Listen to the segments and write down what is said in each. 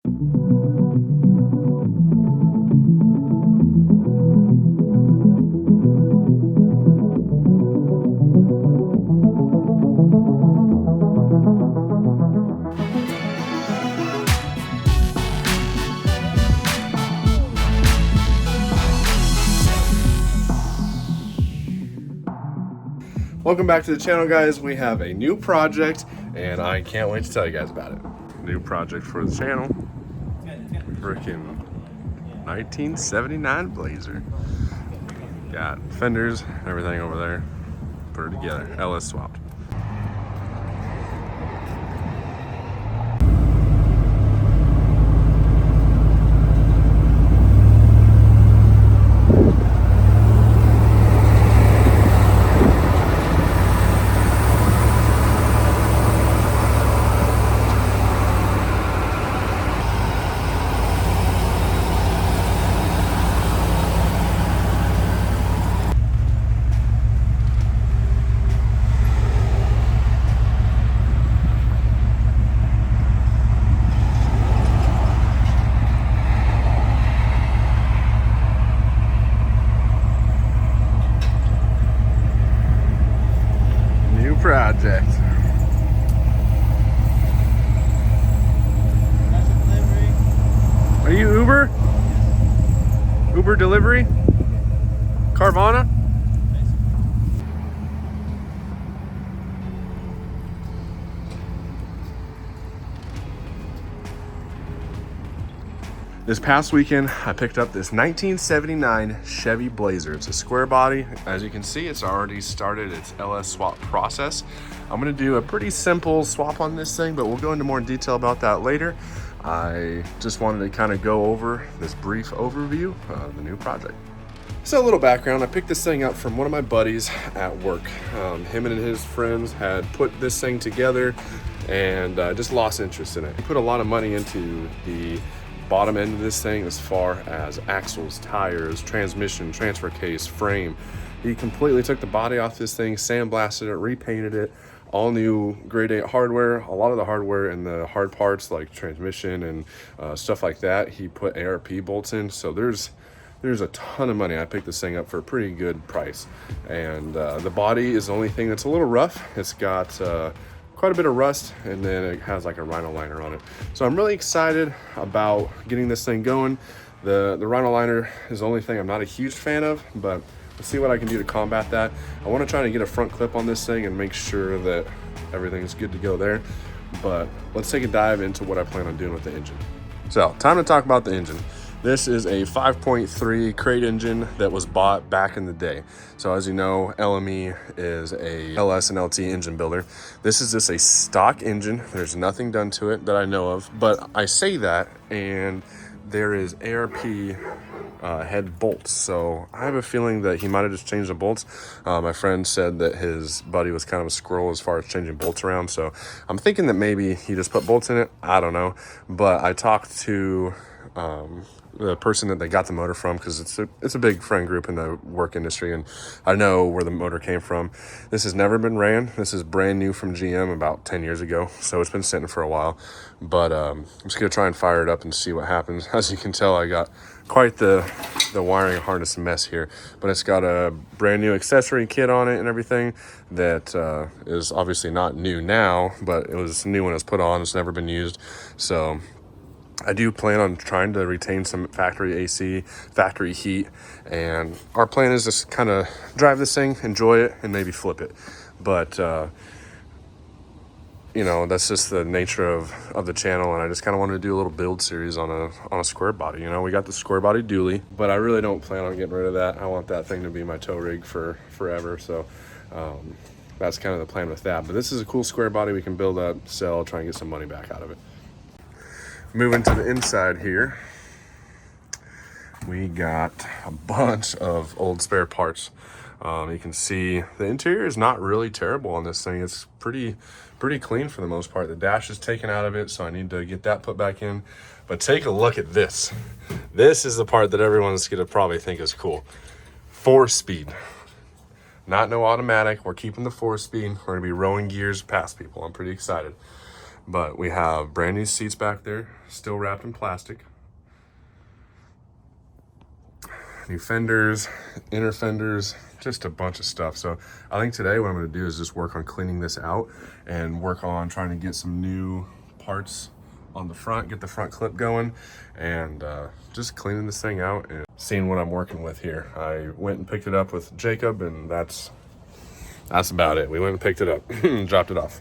Welcome back to the channel, guys. We have a new project and I can't wait to tell you guys about it. New project for the channel. Freaking 1979 Blazer. Got fenders, everything over there. Put it together, LS swapped. Project. Are you Uber? Uber delivery? Carvana? This past weekend, I picked up this 1979 Chevy Blazer. It's a square body. As you can see, it's already started its LS swap process. I'm gonna do a pretty simple swap on this thing, but we'll go into more detail about that later. I just wanted to kind of go over this brief overview of the new project. So a little background, I picked this thing up from one of my buddies at work. Him and his friends had put this thing together and just lost interest in it. He put a lot of money into the bottom end of this thing as far as axles, tires, transmission, transfer case, frame. He completely took the body off this thing, sandblasted it, repainted it, all new grade 8 hardware. A lot of the hardware and the hard parts like transmission and stuff like that, he put ARP bolts in. So there's a ton of money. I picked this thing up for a pretty good price. And the body is the only thing that's a little rough. It's got quite a bit of rust, and then it has like a rhino liner on it. So I'm really excited about getting this thing going. The rhino liner is the only thing I'm not a huge fan of, but let's see what I can do to combat that. I want to try to get a front clip on this thing and make sure that everything's good to go there. But let's take a dive into what I plan on doing with the engine. So time to talk about the engine. This is a 5.3 crate engine that was bought back in the day. So as you know, LME is a LS and LT engine builder. This is just a stock engine. There's nothing done to it that I know of, but I say that and there is ARP head bolts. So I have a feeling that he might have just changed the bolts. My friend said that his buddy was kind of a squirrel as far as changing bolts around. So I'm thinking that maybe he just put bolts in it. I don't know, but I talked to the person that they got the motor from, because it's a big friend group in the work industry, and I know where the motor came from. This has never been ran. This is brand new from GM about 10 years ago, so it's been sitting for a while. But I'm just gonna try and fire it up and see what happens. As you can tell, I got quite the wiring harness mess here, but it's got a brand new accessory kit on it and everything that is obviously not new now, but it was new when it was put on. It's never been used. So I do plan on trying to retain some factory AC, factory heat, and our plan is just kind of drive this thing, enjoy it, and maybe flip it. But you know, that's just the nature of the channel, and I just kind of wanted to do a little build series on a square body. You know, we got the square body dually, but I really don't plan on getting rid of that. I want that thing to be my tow rig for forever. So that's kind of the plan with that. But this is a cool square body we can build up, sell, try and get some money back out of it. Moving to the inside here, we got a bunch of old spare parts. You can see the interior is not really terrible on this thing. It's pretty clean for the most part. The dash is taken out of it, so I need to get that put back in. But take a look at this. This is the part that everyone's gonna probably think is cool. 4-speed. Not no automatic. We're keeping the 4-speed. We're gonna be rowing gears past people. I'm pretty excited. But we have brand new seats back there, still wrapped in plastic. New fenders, inner fenders, just a bunch of stuff. So I think today what I'm gonna do is just work on cleaning this out and work on trying to get some new parts on the front, get the front clip going, and just cleaning this thing out and seeing what I'm working with here. I went and picked it up with Jacob, and that's about it. We went and picked it up, dropped it off.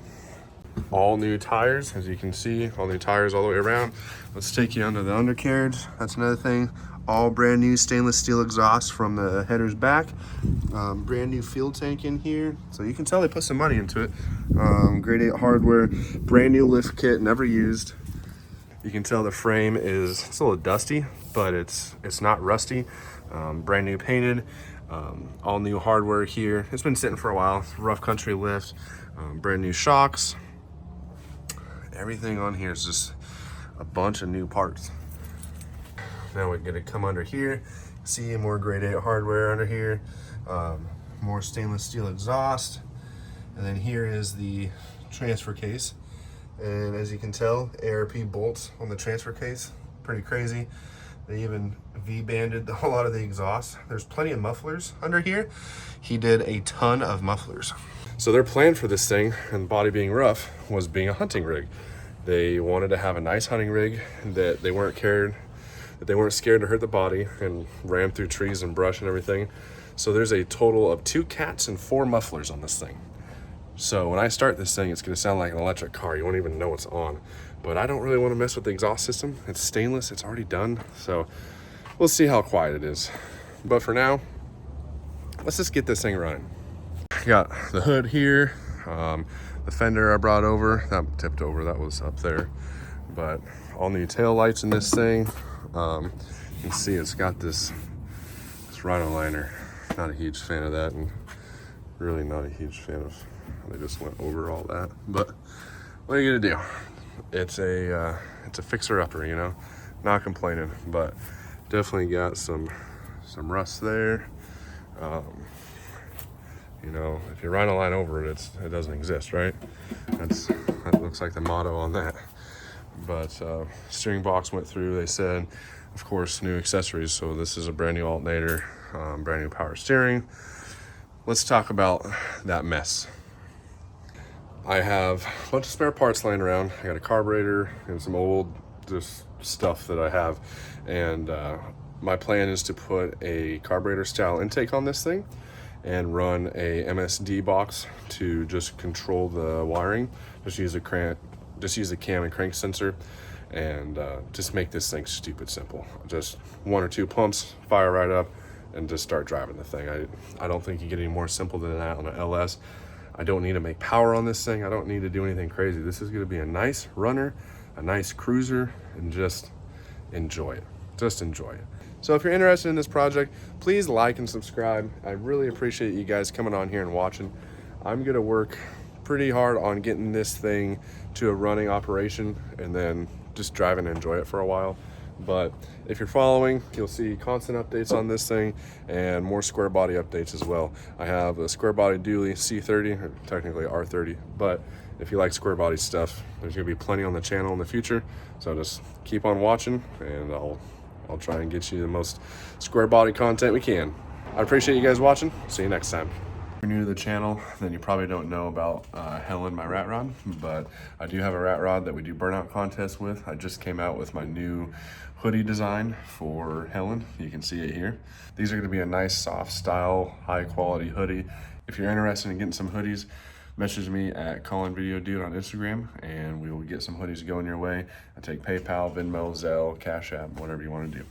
All new tires, as you can see, all new tires all the way around. Let's take you under the undercarriage. That's another thing. All brand new stainless steel exhaust from the headers back. Brand new fuel tank in here. So you can tell they put some money into it. Grade 8 hardware, brand new lift kit, never used. You can tell the frame it's a little dusty, but it's not rusty. Brand new painted. All new hardware here. It's been sitting for a while. Rough country lift. Brand new shocks. Everything on here is just a bunch of new parts. Now we're gonna come under here, see more grade 8 hardware under here, more stainless steel exhaust, and then here is the transfer case. And as you can tell, ARP bolts on the transfer case, pretty crazy. They even V-banded a whole lot of the exhaust. There's plenty of mufflers under here. He did a ton of mufflers. So their plan for this thing, and body being rough, was being a hunting rig. They wanted to have a nice hunting rig that they weren't scared to hurt the body and ram through trees and brush and everything. So there's a total of 2 cats and 4 mufflers on this thing. So when I start this thing, it's gonna sound like an electric car. You won't even know it's on. But I don't really want to mess with the exhaust system. It's stainless, it's already done. So we'll see how quiet it is. But for now, let's just get this thing running. Got the hood here, the fender I brought over, that tipped over, that was up there. But all new tail lights in this thing. You can see it's got this rhino liner. Not a huge fan of that, and really not a huge fan of how they just went over all that. But what are you gonna do? It's a fixer-upper, you know. Not complaining, but definitely got some rust there. You know, if you rhino line over it, it doesn't exist, right? That looks like the motto on that. But steering box went through. They said, of course, new accessories. So this is a brand new alternator, brand new power steering. Let's talk about that mess. I have a bunch of spare parts laying around. I got a carburetor and some old just stuff that I have. And my plan is to put a carburetor style intake on this thing and run a MSD box to just control the wiring. Just use a cam and crank sensor, and just make this thing stupid simple. Just 1 or 2 pumps, fire right up, and just start driving the thing. I don't think you get any more simple than that on an LS. I don't need to make power on this thing. I don't need to do anything crazy. This is gonna be a nice runner, a nice cruiser, and just enjoy it. Just enjoy it. So if you're interested in this project, please like and subscribe. I really appreciate you guys coming on here and watching. I'm gonna work pretty hard on getting this thing to a running operation and then just drive and enjoy it for a while. But if you're following, you'll see constant updates on this thing and more square body updates as well. I have a square body dually C30, or technically R30, but if you like square body stuff, there's gonna be plenty on the channel in the future. So just keep on watching, and I'll try and get you the most square body content we can. I appreciate you guys watching. See you next time. If you're new to the channel, then you probably don't know about Helen, my rat rod, but I do have a rat rod that we do burnout contests with. I just came out with my new hoodie design for Helen. You can see it here. These are gonna be a nice soft style, high quality hoodie. If you're interested in getting some hoodies, message me at CollinVideoDude on Instagram, and we will get some hoodies going your way. I take PayPal, Venmo, Zelle, Cash App, whatever you want to do.